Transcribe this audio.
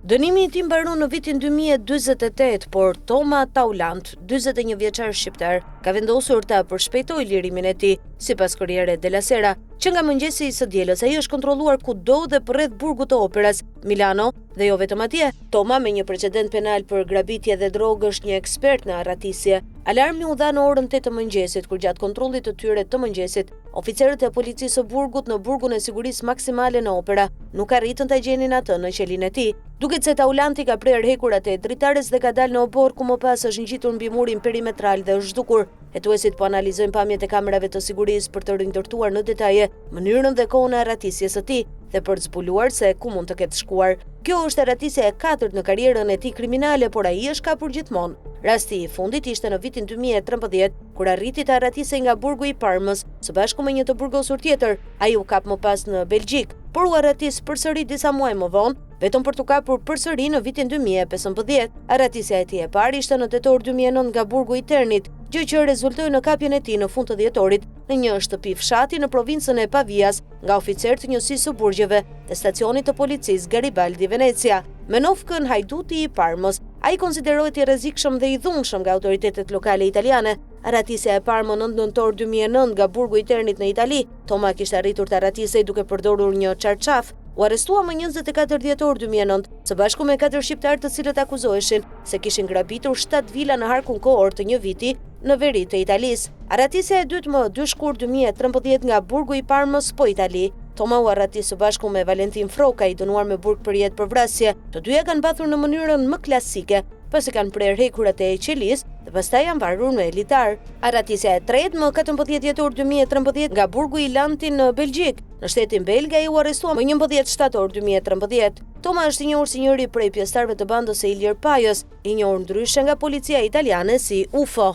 Dënimi I tij mbaron në vitin 2048, por Toma Taulant, 41 vjeçar shqiptar, ka vendosur ta përshpejtojë lirimin e tij. Sipas Corriere della Sera, që nga mëngjesi I së dielës ai është kontrolluar kudo dhe përreth burgut të operës, Milano, dhe jo vetëm atje. Toma, me një precedent penal për grabitje dhe drogë, është një ekspert në arratisje. Alarmi u dha në orën 8 të mëngjesit, kur gjatë kontrollit të tyre të mëngjesit, oficerët e policisë së burgut në burgun e sigurisë maksimale në opera nuk arritën ta gjenin atë në qelin e tij. Duket se Taulanti ka prerë hekurat e dritares dhe ka dalë në obor, ku më pas është ngjitur mbi murin perimetral dhe është zhdukur. Hetuesit po analizojnë pamjet e kamerave të sigurisë për të rindërtuar në detaje mënyrën dhe kohën e arratisjes së tij dhe për të zbuluar se ku mund të ketë shkuar. Kjo është arratisja e 4 në karrierën e tij kriminale, por ai është kapur gjithmonë. Rasti I fundit ishte në vitin 2013, kur arriti të arratisej nga burgu I Parmës, së bashku me një të burgosur tjetër. Ai u kap më pas në Belgjik, por u arratis përsëri disa muaj më vonë, vetëm për t'u kapur përsëri në vitin 2015. Arratisja e tij e parë ishte në tetor 2009 nga burgu I Ternit, gjë që rezultoi në kapjen e tij në fund të dhjetorit në një shtëpi fshati në provincën e Pavias nga oficer të njësisë së burgjeve të stacionit të policisë Garibaldi Venecia. Me Novkën hajduti I Parmës, ai konsiderohet I rrezikshëm dhe I dhunshëm nga autoritetet lokale italiane. Arratisja e parë më 9 nëntor 2009 nga burgu I Ternit në Itali. Toma kishte arritur të arratisej duke përdorur një çarçaf. U arrestua më 24 dhjetor 2009, së bashku me 4 shqiptarë të cilët akuzoheshin se kishin grabitur 7 vila në harkun kohor të një viti në veri të Italisë. Arratisja e dytë më 2 shkurt 2013 nga burgu I Parmës, po Itali. Toma u arratis së bashku me Valentin Froka, I dënuar me burg për jetë për vrasje. Të dyja kanë mbathur në mënyrën më klasike, pasi kanë prerë hekurat e qelisë dhe pastaj janë varur me litar. Arratisja e tretë më 14 dhjetor 2013 nga burgu I Lantin në Belgjik. Në shtetin belg ai u arrestua më 11 shtator 2013. Toma është I njohur si njëri prej pjesëtarëve të bandës së Ilir Pajës, I njohur ndryshe nga policia italiane si UFO.